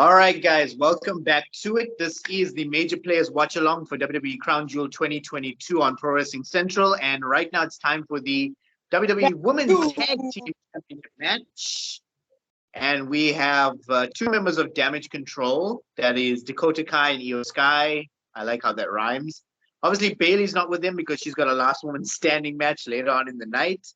All right, guys, welcome back to it. This is the Major Players Watch Along for WWE Crown Jewel 2022 on Pro Wrestling Central. And right now it's time for the WWE Women's Tag Team Championship match. And we have two members of Damage Control. That is Dakota Kai and Io Sky. I like how that rhymes. Obviously, Bayley's not with them because she's got a last woman standing match later on in the night.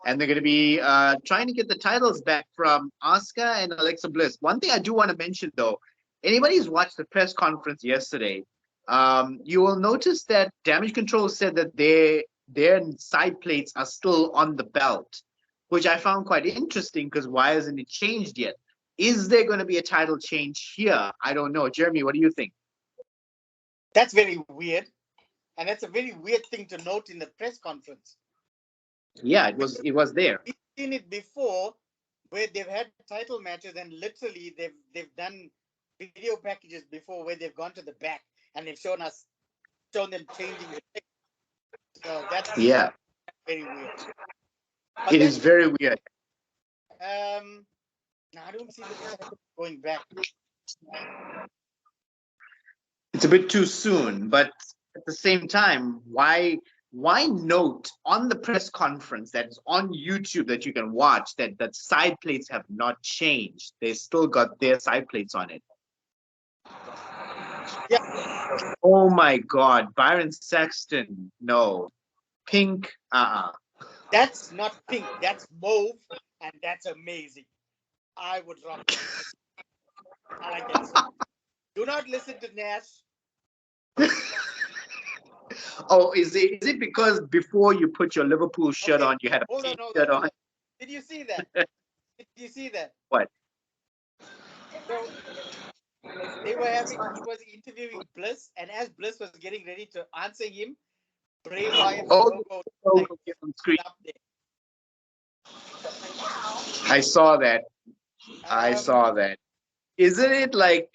And they're going to be trying to get the titles back from Asuka and Alexa Bliss. One thing I do want to mention, though, anybody who's watched the press conference yesterday, you will notice that Damage Control said that their side plates are still on the belt, which I found quite interesting because why hasn't it changed yet? Is there going to be a title change here? I don't know. Jeremy, what do you think? That's very weird. And that's a very weird thing to note in the press conference. Yeah, it was there. We've seen it before where they've had title matches and literally they've done video packages before where they've gone to the back and they've shown them changing the thing. So that's very weird. But it is very weird. No, I don't see the going back. It's a bit too soon, but at the same time, why note on the press conference that is on YouTube that you can watch that side plates have not changed? They still got their side plates on it. Yeah. Oh my God, Byron Saxton, no. Pink, That's not pink, that's mauve, and that's amazing. I would rock it. I like that. Do not listen to Nash. Oh, is it because before you put your Liverpool shirt on, you had a pink shirt on? Did you see that? Did you see that? What? So he was interviewing Bliss, and as Bliss was getting ready to answer him, Bray Wyatt logo on screen. Up there. I saw that. I saw that. Isn't it like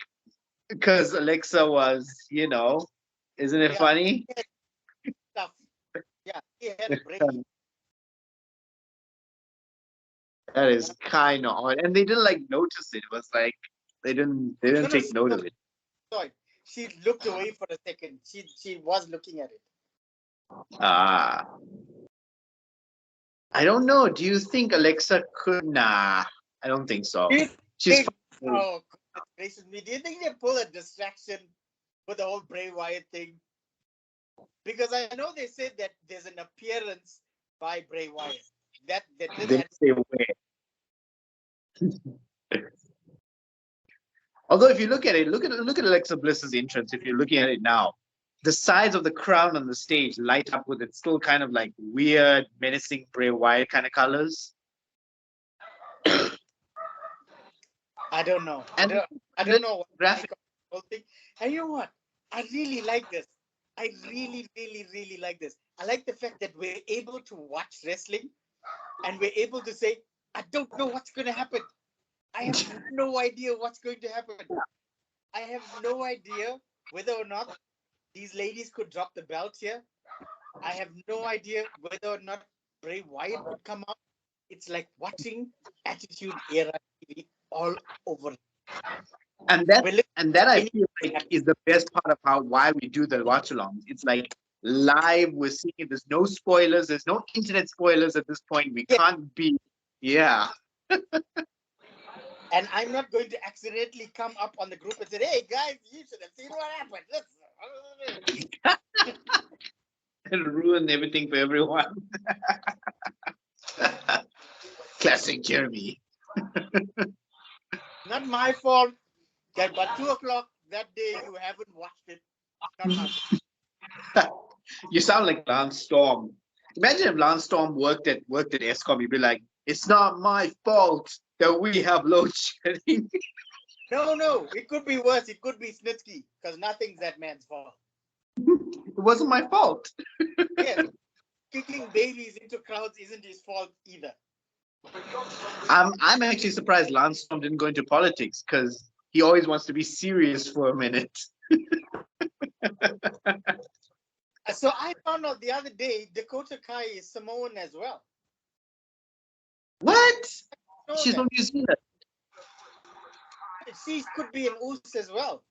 because Alexa was, isn't it funny? Stuff. Yeah, he had Bray. That is kind of odd, and they didn't notice it. It was like they didn't take note of it. Sorry, she looked away for a second. She was looking at it. I don't know. Do you think Alexa could? Nah, I don't think so. She's. Oh, gracious me! Do you think they pull a distraction with the whole Bray Wyatt thing? Because I know they said that there's an appearance by Bray Wyatt. That didn't say where. Although if you look at it, look at Alexa Bliss's entrance. If you're looking at it now, the sides of the crown on the stage light up with it still kind of like weird, menacing Bray Wyatt kind of colors. I don't know. I don't know what graphic whole thing. And you know what? I really like this. I really, really, really like this. I like the fact that we're able to watch wrestling and we're able to say, I don't know what's going to happen. I have no idea what's going to happen. I have no idea whether or not these ladies could drop the belt here. I have no idea whether or not Bray Wyatt could come out. It's like watching Attitude Era TV all over. And that I feel like is the best part of why we do the watch alongs. It's like live, we're seeing it. There's no spoilers, there's no internet spoilers at this point. We can't be And I'm not going to accidentally come up on the group and say, hey guys, you should have seen what happened. And ruin everything for everyone. Classic Jeremy. Not my fault that by 2:00 that day you haven't watched it. Not my fault. You sound like Lance Storm. Imagine if Lance Storm worked at ESCOM, you'd be like, it's not my fault that we have load shedding. No, it could be worse. It could be Snitsky, because nothing's that man's fault. It wasn't my fault. Yeah, kicking babies into crowds isn't his fault either. I'm actually surprised Lance Storm didn't go into politics because he always wants to be serious for a minute. So I found out the other day Dakota Kai is Samoan as well. What? She's from New Zealand. she could be an Us as well.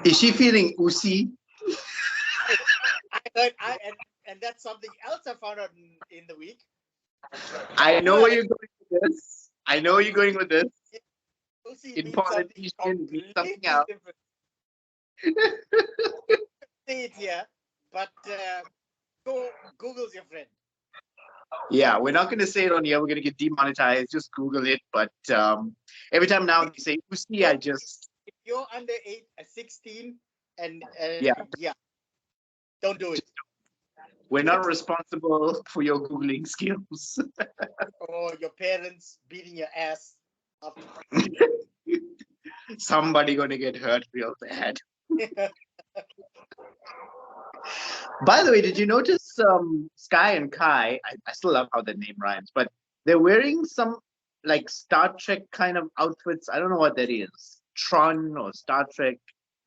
Is she feeling oozy? I heard, and that's something else I found out in the week. I know where you're going with this. I know where you're going with this. Uzi In means something politicians, means completely something else. different. Say it here, but go Google's your friend. Yeah, we're not going to say it on here. We're going to get demonetized. Just Google it. But every time now they say oozy, I just If you're under 16, and yeah, don't do it. we're not responsible for your Googling skills. Or your parents beating your ass. Somebody going to get hurt real bad. By the way, did you notice Sky and Kai? I still love how the name rhymes, but they're wearing some like Star Trek kind of outfits. I don't know what that is. Tron or Star Trek.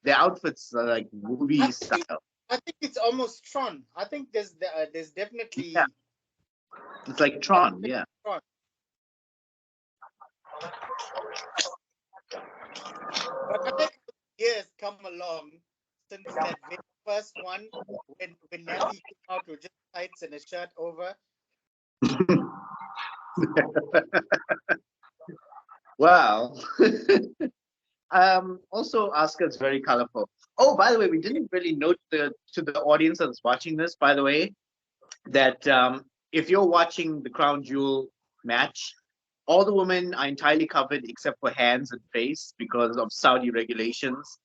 Their outfits are like movie style. I think it's almost Tron. I think there's definitely. Yeah. It's like Tron, yeah. Tron. But I think years come along since that very first one when Natty came out with just tights and a shirt over. Wow. Also, Asuka's very colorful. Oh, by the way, we didn't really note to the audience that's watching this, by the way, that if you're watching the Crown Jewel match, all the women are entirely covered except for hands and face because of Saudi regulations.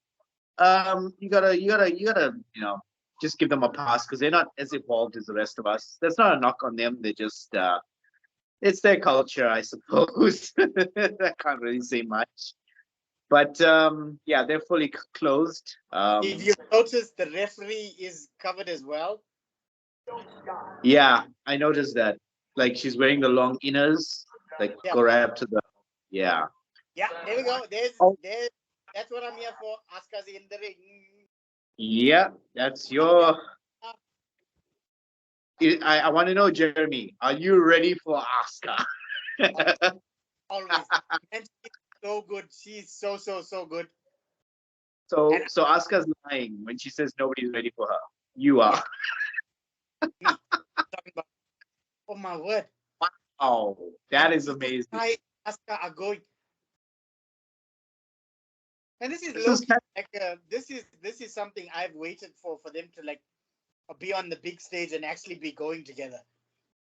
You gotta, just give them a pass because they're not as evolved as the rest of us. That's not a knock on them. They're just, it's their culture, I suppose. I can't really say much. But yeah, they're fully closed. If you notice, the referee is covered as well. Yeah, I noticed that. Like she's wearing the long inners, like go right up to the. Yeah. Yeah, there we go. That's what I'm here for. Asuka's in the ring. Yeah, that's your. I want to know, Jeremy, are you ready for Asuka? Always. And she's so good. She's so good. So Asuka's lying when she says nobody's ready for her. You are. Yeah. Oh my word! Oh, that is amazing. Asuka are going, and this is this is something I've waited for them to like be on the big stage and actually be going together.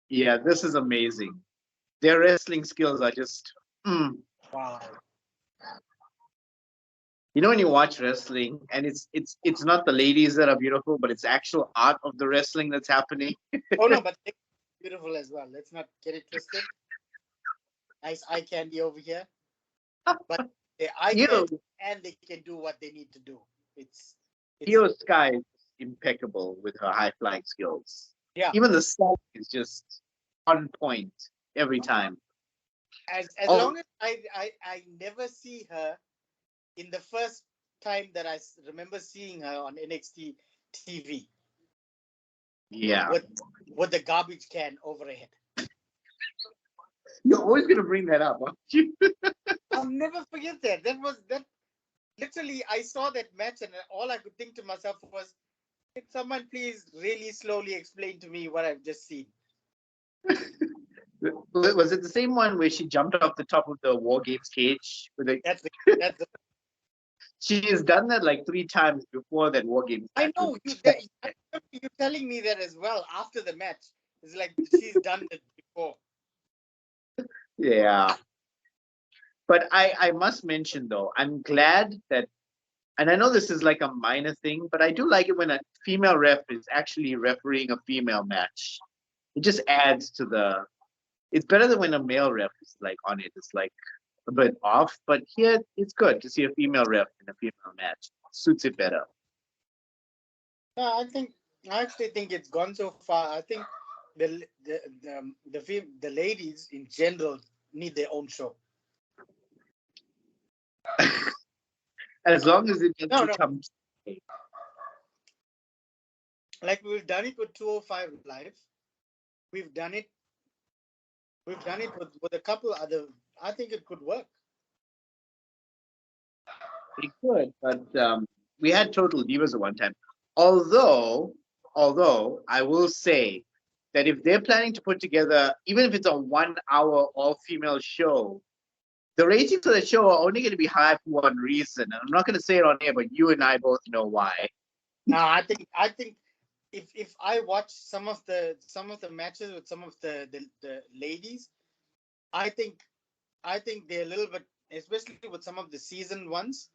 Yeah, this is amazing. Their wrestling skills are just. Wow. You know when you watch wrestling and it's not the ladies that are beautiful, but it's actual art of the wrestling that's happening. Oh no, but they're beautiful as well. Let's not get it twisted. Nice eye candy over here, but they're eye candy and they can do what they need to do. It's Sky is impeccable with her high flying skills. Yeah. Even the song is just on point every time. As long as I never see her in the first time that I remember seeing her on NXT TV. Yeah. With the garbage can over her head. You're always gonna bring that up, aren't you? I'll never forget that. That literally I saw that match and all I could think to myself was, can someone please really slowly explain to me what I've just seen? Was it the same one where she jumped off the top of the War Games cage? That's She has done that like 3 times before that War Games. I know you're telling me that as well after the match. It's like she's done it before. Yeah. But I must mention though, I'm glad that, and I know this is like a minor thing, but I do like it when a female ref is actually refereeing a female match. It just adds to the. It's better than when a male ref is like on it. It's like a bit off, but here it's good to see a female ref in a female match. Suits it better. I actually think it's gone so far. I think the ladies in general need their own show. As long as it doesn't come. Like we've done it with 205 Live. We've done it with a couple other. I think it could work. They could, but we had Total Divas at one time. Although I will say that if they're planning to put together, even if it's a 1 hour all-female show, the ratings of the show are only going to be high for one reason. And I'm not going to say it on air, but you and I both know why. No, I think if I watch some of the matches with some of the ladies, I think they're a little bit, especially with some of the seasoned ones,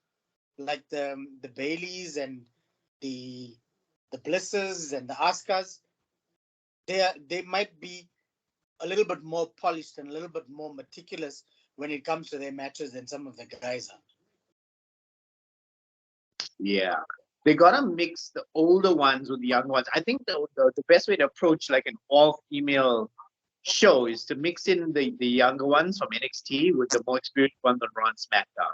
like the Baileys and the Blisses and the Askas. They might be a little bit more polished and a little bit more meticulous when it comes to their matches than some of the guys are. Yeah. They got to mix the older ones with the young ones. I think the best way to approach like an all-female show is to mix in the younger ones from NXT with the more experienced ones on Raw and SmackDown.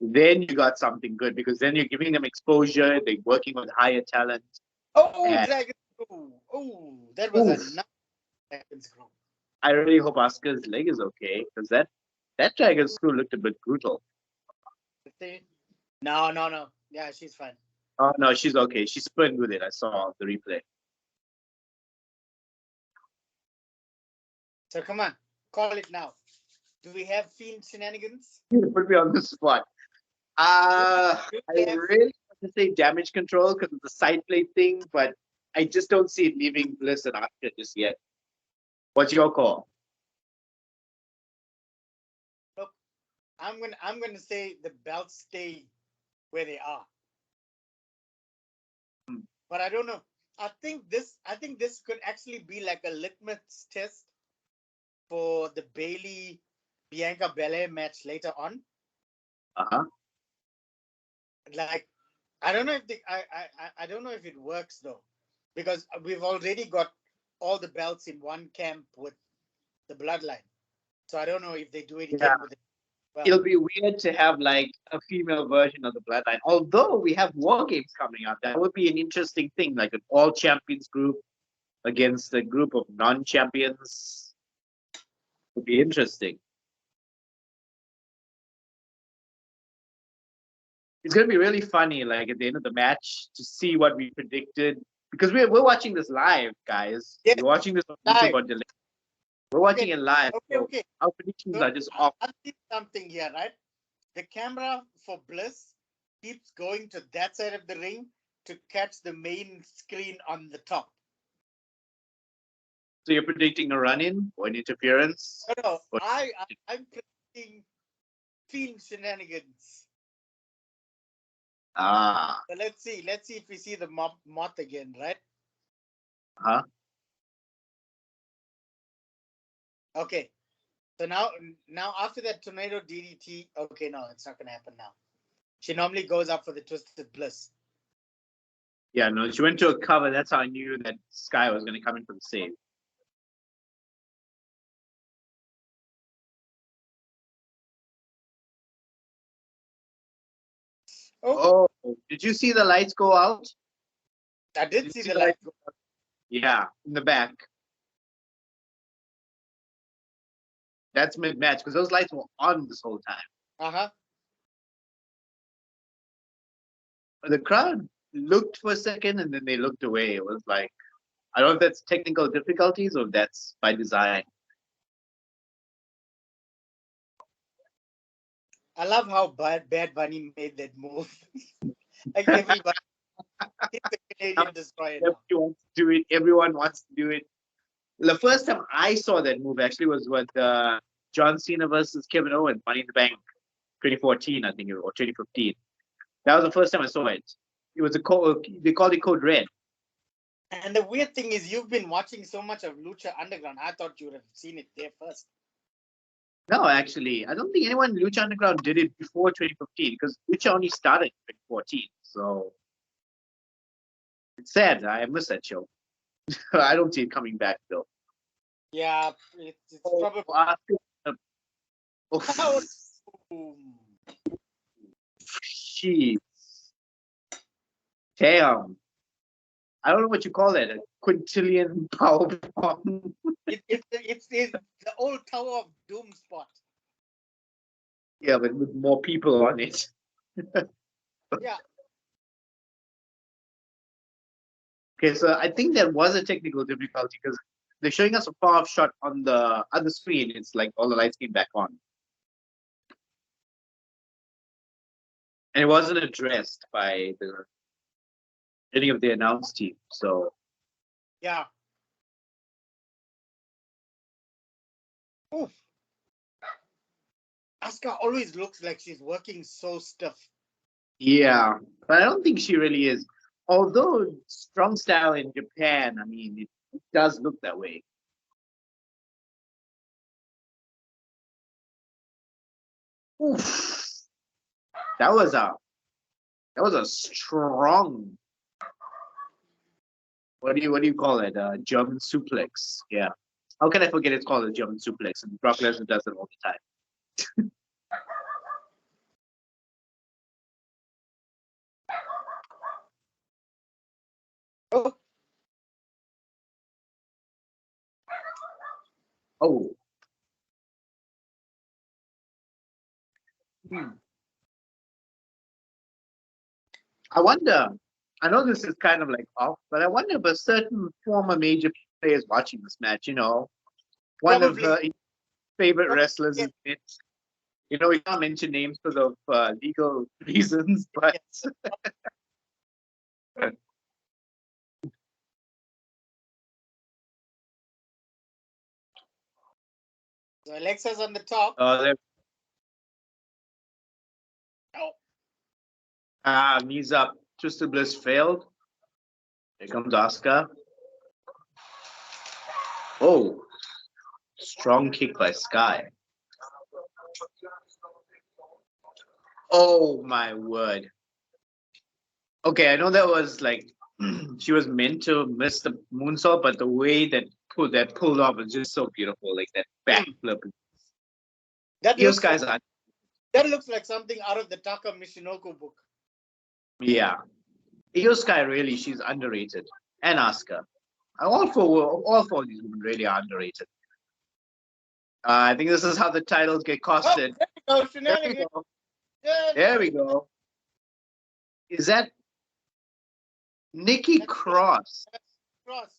Then you got something good because then you're giving them exposure. They're working with higher talent. Oh, and, Dragon! Oh, that was a nice Dragon Screw. I really hope Asuka's leg is okay because that Dragon Screw looked a bit brutal. No. Yeah, she's fine. Oh no, she's okay. She spun with it. I saw the replay. So come on, call it now. Do we have Fiend shenanigans? You put me on the spot. I really want to say damage control because of the side plate thing, but I just don't see it leaving Bliss and Asuka just yet. What's your call? Look, I'm gonna say the belts stay where they are. But I don't know. I think this could actually be like a litmus test for the Bailey Bianca Belair match later on. Like, I don't know if I don't know if it works though, because we've already got all the belts in one camp with the Bloodline. So I don't know if they do it again with it. Well, it'll be weird to have like a female version of the Bloodline. Although we have War Games coming up, that would be an interesting thing, like an all champions group against a group of non-champions. Would be interesting. It's gonna be really funny, like at the end of the match, to see what we predicted because we're watching this live, guys. Yeah. We're watching this on Live. YouTube on delay. We're watching it live. Okay. Our predictions So are just off. I see something here, right? The camera for Bliss keeps going to that side of the ring to catch the main screen on the top. So you're predicting a run-in or an interference? No, I'm predicting Fiend shenanigans. So let's see if we see the moth again, right? Okay. So now after that tornado DDT, okay, no, it's not gonna happen now. She normally goes up for the Twisted Bliss. Yeah, no, she went to a cover. That's how I knew that Sky was going to come in for the save. Oh, did you see the lights go out? I did see the lights go out. Yeah, in the back. That's mid-match because those lights were on this whole time. The crowd looked for a second and then they looked away. It was like, I don't know if that's technical difficulties or if that's by design. I love how Bad Bunny made that move. Like everybody, it's the Canadian Destroyer now. Everyone wants to do it. The first time I saw that move actually was with John Cena versus Kevin Owens, Money in the Bank, 2014, I think, or 2015. That was the first time I saw it. It was they called it Code Red. And the weird thing is, you've been watching so much of Lucha Underground. I thought you would have seen it there first. No, actually, I don't think anyone in Lucha Underground did it before 2015 because Lucha only started in 2014. So it's sad. I missed that show. I don't see it coming back though. Yeah, it's probably. Jeez. Damn. I don't know what you call it. A quintillion power bomb. It's the old Tower of Doom spot. Yeah, but with more people on it. Yeah. Okay, so I think there was a technical difficulty because they're showing us a far-off shot on the other screen. It's like all the lights came back on. And it wasn't addressed by any of the announced team. So Yeah. Oof. Asuka always looks like she's working so stiff. yeah, but I don't think she really is. Although strong style in Japan, I mean, it does look that way. Oof. That was a strong. What do you call it? German suplex. Yeah. How can I forget it's called a German suplex? And Brock Lesnar does it all the time. Oh. Oh. Hmm. I wonder. I know this is kind of like off, but I wonder if a certain former major player is watching this match. One of Probably. her favorite Probably. wrestlers is it. We can't mention names because of legal reasons, but So Alexa's on the top. knees up. Twisted Bliss failed. Here comes Asuka. Oh, strong kick by Sky. Oh my word. Okay, I know that was like she was meant to miss the moonsault, but the way that pulled off was just so beautiful, like that backflip. That Io looks Sky's like, that looks like something out of the Taka Michinoku book. Yeah. Io Sky really, she's underrated. And Asuka. All four of these women really are underrated. I think this is how the titles get costed. Oh, There we go. There we go. Is that Nikki Cross? Cross.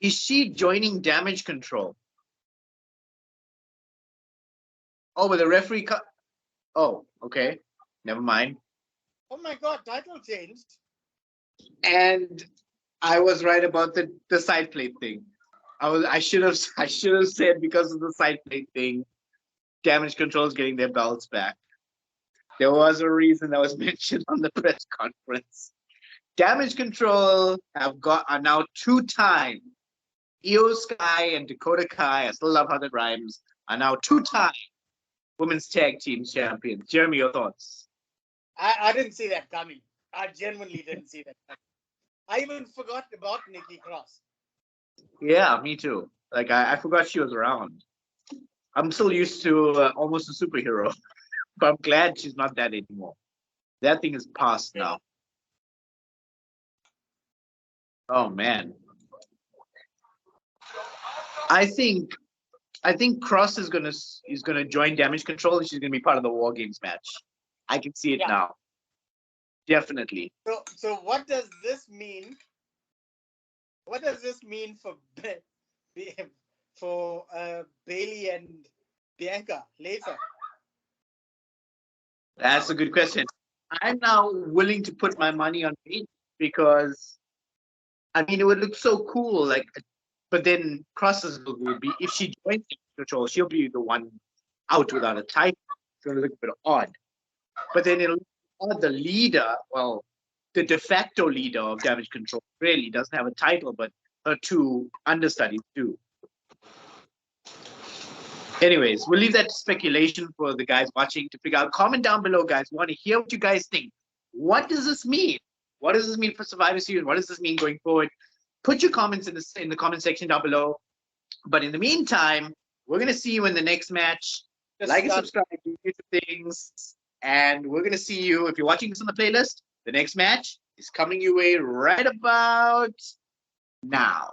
Is she joining Damage Control? Oh, but the referee Oh, okay. Never mind. Oh my God, title changed. And I was right about the side plate thing. I should have said because of the side plate thing, Damage Control is getting their belts back. There was a reason that was mentioned on the press conference. Damage Control are now 2-time. Io Sky and Dakota Kai, I still love how that rhymes, are now 2-time women's tag team champions. Jeremy, your thoughts? I didn't see that coming. I genuinely didn't see that coming. I even forgot about Nikki Cross. Yeah, me too. Like I forgot she was around. I'm still used to almost a superhero, but I'm glad she's not that anymore. That thing is past now. Oh man. I think Cross is gonna join Damage Control and she's gonna be part of the War Games match. I can see it now. Definitely. So what does this mean? What does this mean for Bailey and Bianca later? That's a good question. I'm now willing to put my money on Bailey because I mean it would look so cool. But then Cross's will be if she joins Control, she'll be the one out without a title. It's gonna look a bit odd. But then it'll odd the leader, well, the de facto leader of Damage Control really doesn't have a title, but her two understudies do. Anyways, we'll leave that to speculation for the guys watching to figure out. Comment down below, guys. We want to hear what you guys think. What does this mean? What does this mean for Survivor Series? What does this mean going forward? Put your comments in the comment section down below. But in the meantime, we're gonna see you in the next match. Like and subscribe, do YouTube things, and we're gonna see you if you're watching this on the playlist. The next match is coming your way right about now.